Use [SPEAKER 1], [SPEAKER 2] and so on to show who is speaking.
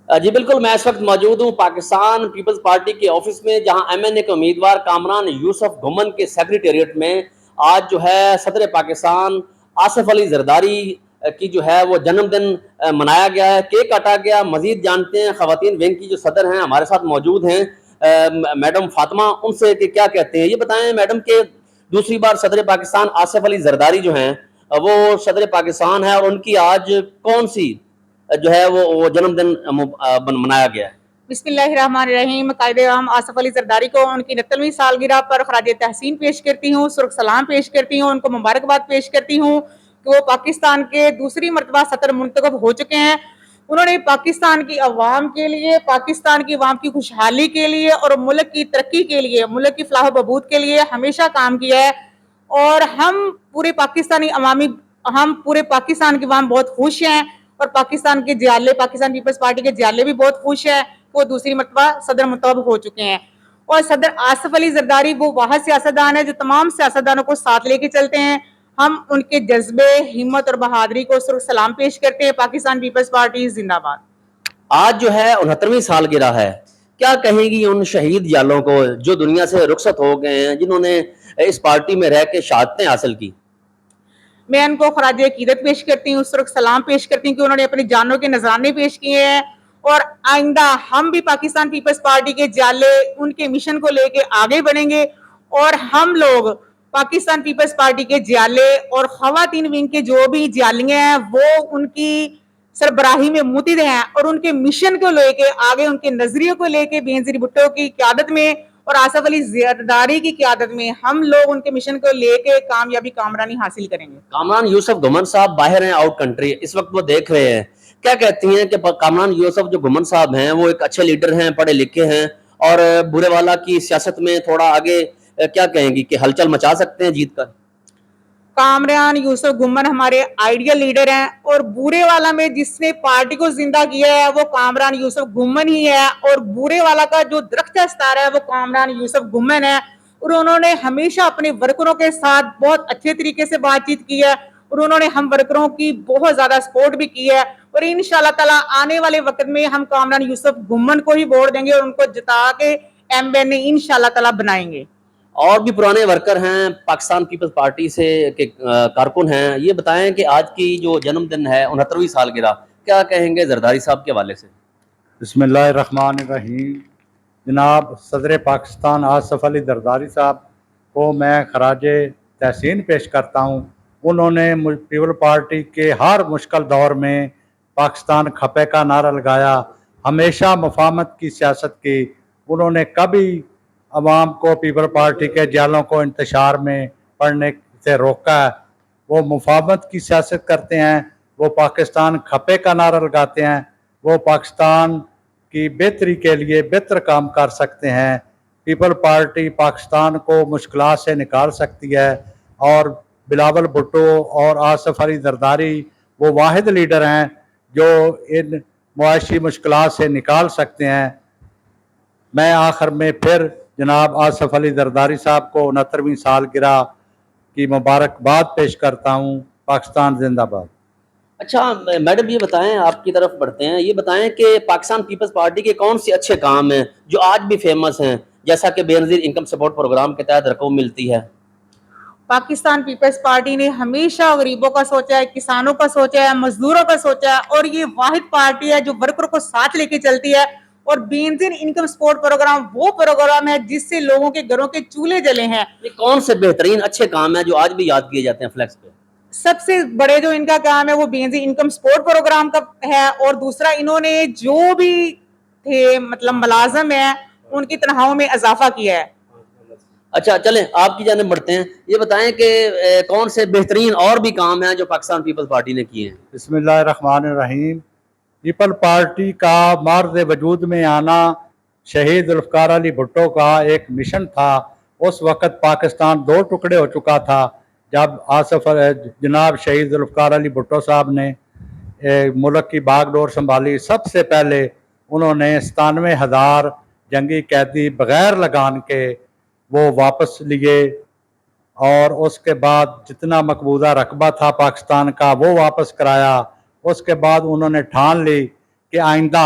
[SPEAKER 1] جی بالکل، میں اس وقت موجود ہوں پاکستان پیپلز پارٹی کے آفس میں، جہاں ایم این اے کے امیدوار کامران یوسف گھمن کے سیکریٹریٹ میں آج جو ہے صدر پاکستان آصف علی زرداری کی جو ہے وہ جنم دن منایا گیا ہے، کیک کاٹا گیا۔ مزید جانتے ہیں خواتین ونگ کی جو صدر ہیں ہمارے ساتھ موجود ہیں میڈم فاطمہ، ان سے کہ کیا کہتے ہیں۔ یہ بتائیں میڈم کہ دوسری بار صدر پاکستان آصف علی زرداری جو ہیں وہ صدر پاکستان ہے، اور ان کی آج کون سی جو ہے وہ جنم دن منایا گیا ہے؟
[SPEAKER 2] بسم اللہ الرحمن الرحیم۔ قائد اعظم آصف علی زرداری کو ان کی 69ویں سالگرہ پر خراج تحسین پیش کرتی ہوں، سرخ سلام پیش کرتی ہوں، ان کو مبارکباد پیش کرتی ہوں کہ وہ پاکستان کے دوسری مرتبہ صدر منتخب ہو چکے ہیں۔ انہوں نے پاکستان کی عوام کے لیے، پاکستان کی عوام کی خوشحالی کے لیے اور ملک کی ترقی کے لیے، ملک کی فلاح و بہبود کے لیے ہمیشہ کام کیا ہے، اور ہم پورے پاکستان کی عوام بہت خوش ہیں، اور پاکستان کے جیالے، پاکستان پیپلز پارٹی کے جیالے بھی بہت خوش ہیں، وہ دوسری مرتبہ صدر منتخب ہو چکے ہیں۔ اور صدر آصف علی زرداری وہ واحد سیاستدان ہے جو تمام سیاستدانوں کو ساتھ لے کے چلتے ہیں۔ ہم ان کے جذبے، ہمت اور بہادری کو سرخ سلام پیش کرتے ہیں۔ پاکستان پیپلز پارٹی زندہ باد۔
[SPEAKER 1] آج جو ہے 69ویں سالگرہ ہے، کیا کہیں گی ان شہید جالوں کو جو دنیا سے رخصت ہو گئے ہیں، جنہوں نے اس پارٹی میں رہ کے شہادتیں حاصل کی؟
[SPEAKER 2] میں ان کو خراج عقیدت پیش کرتی ہوں، سرخ سلام پیش کرتی ہوں کہ انہوں نے اپنی جانوں کے نذرانے پیش کیے ہیں، اور آئندہ ہم بھی پاکستان پیپلز پارٹی کے جالے ان کے مشن کو لے کے آگے بڑھیں گے، اور ہم لوگ پاکستان پیپلز پارٹی کے جالے اور خواتین ونگ کے جو بھی جالیاں ہیں وہ ان کی سربراہی میں متحد ہیں، اور ان کے مشن کو لے کے آگے، ان کے نظریوں کو لے کے بینظیر بھٹو کی قیادت میں اور آصف علی زرداری کی قیادت میں ہم لوگ ان کے مشن کو لے کے کامیابی کامرانی حاصل کریں گے۔
[SPEAKER 1] کامران یوسف گھمن صاحب باہر ہیں، آؤٹ کنٹری، اس وقت وہ دیکھ رہے ہیں، کیا کہتی ہیں کہ کامران یوسف جو گھمن صاحب ہیں وہ ایک اچھے لیڈر ہیں، پڑھے لکھے ہیں، اور برے والا کی سیاست میں تھوڑا آگے کیا کہیں گی کہ ہلچل مچا سکتے ہیں جیت کر؟
[SPEAKER 2] کامران یوسف گھمن ہمارے آئیڈیل لیڈر ہیں، اور بورے والا میں جس نے پارٹی کو زندہ کیا ہے وہ کامران یوسف گھمن ہی ہے، اور بورے والا کا جو درخت ستارہ ہے وہ کامران یوسف گھمن ہے، اور انہوں نے ہمیشہ اپنے ورکروں کے ساتھ بہت اچھے طریقے سے بات چیت کی ہے، اور انہوں نے ہم ورکروں کی بہت زیادہ سپورٹ بھی کی ہے، اور انشاءاللہ تعالیٰ آنے والے وقت میں ہم کامران یوسف گھمن کو ہی ووٹ دیں گے اور ان کو جتا کے ایم این اے انشاءاللہ تعالیٰ بنائیں گے۔
[SPEAKER 1] اور بھی پرانے ورکر ہیں پاکستان پیپلز پارٹی سے کے کارکن ہیں، یہ بتائیں کہ آج کی جو جنم دن ہے 69ویں سالگرہ، کیا کہیں گے زرداری صاحب کے حوالے سے؟
[SPEAKER 3] بسم اللہ الرحمن الرحیم۔ جناب صدر پاکستان آصف علی زرداری صاحب کو میں خراج تحسین پیش کرتا ہوں۔ انہوں نے پیپل پارٹی کے ہر مشکل دور میں پاکستان کھپے کا نعرہ لگایا، ہمیشہ مفاہمت کی سیاست کی۔ انہوں نے کبھی عوام کو پیپل پارٹی کے جالوں کو انتشار میں پڑھنے سے روکا ہے۔ وہ مفاہمت کی سیاست کرتے ہیں، وہ پاکستان کھپے کا نعرہ لگاتے ہیں، وہ پاکستان کی بہتری کے لیے بہتر کام کر سکتے ہیں۔ پیپل پارٹی پاکستان کو مشکلات سے نکال سکتی ہے، اور بلاول بھٹو اور آصف علی زرداری وہ واحد لیڈر ہیں جو ان معاشی مشکلات سے نکال سکتے ہیں۔ میں آخر میں پھر جناب آصف علی زرداری صاحب کو 69ویں سالگرہ کی مبارکباد پیش کرتا ہوں۔ پاکستان زندہ باد۔
[SPEAKER 1] اچھا میڈم، یہ بتائیں، آپ کی طرف بڑھتے ہیں، یہ بتائیں کہ پاکستان پیپلز پارٹی کے کون سے اچھے کام ہیں جو آج بھی فیمس ہیں، جیسا کہ بے نظیر انکم سپورٹ پروگرام کے تحت رقم ملتی ہے؟
[SPEAKER 2] پاکستان پیپلز پارٹی نے ہمیشہ غریبوں کا سوچا ہے، کسانوں کا سوچا ہے، مزدوروں کا سوچا ہے، اور یہ واحد پارٹی ہے جو ورکروں کو ساتھ لے کے چلتی ہے، اور بینظیر انکم سپورٹ پروگرام وہ پروگرام ہے جس سے لوگوں کے گھروں کے چولہے جلے ہیں۔
[SPEAKER 1] یہ کون سے بہترین اچھے کام ہیں جو آج بھی یاد کیے جاتے ہیں فلیکس پہ؟
[SPEAKER 2] سب سے بڑے جو ان کا کام ہے وہ بینظیر انکم سپورٹ پروگرام کا ہے، اور دوسرا انہوں نے جو بھی تھے مطلب ملازم ہیں ان کی تنخواہوں میں اضافہ کیا ہے۔
[SPEAKER 1] اچھا چلیں آپ کی جانب بڑھتے ہیں، یہ بتائیں کہ کون سے بہترین اور بھی کام ہیں جو پاکستان پیپلز پارٹی نے کیے ہیں؟
[SPEAKER 3] بسم اللہ الرحمن الرحیم۔ پیپل پارٹی کا مارز وجود میں آنا شہید ذوالفقار علی بھٹو کا ایک مشن تھا۔ اس وقت پاکستان دو ٹکڑے ہو چکا تھا جب جناب شہید ذوالفقار علی بھٹو صاحب نے ملک کی باغ ڈور سنبھالی۔ سب سے پہلے انہوں نے 97,000 جنگی قیدی بغیر لگان کے وہ واپس لیے، اور اس کے بعد جتنا مقبوضہ رقبہ تھا پاکستان کا وہ واپس کرایا۔ اس کے بعد انہوں نے ٹھان لی کہ آئندہ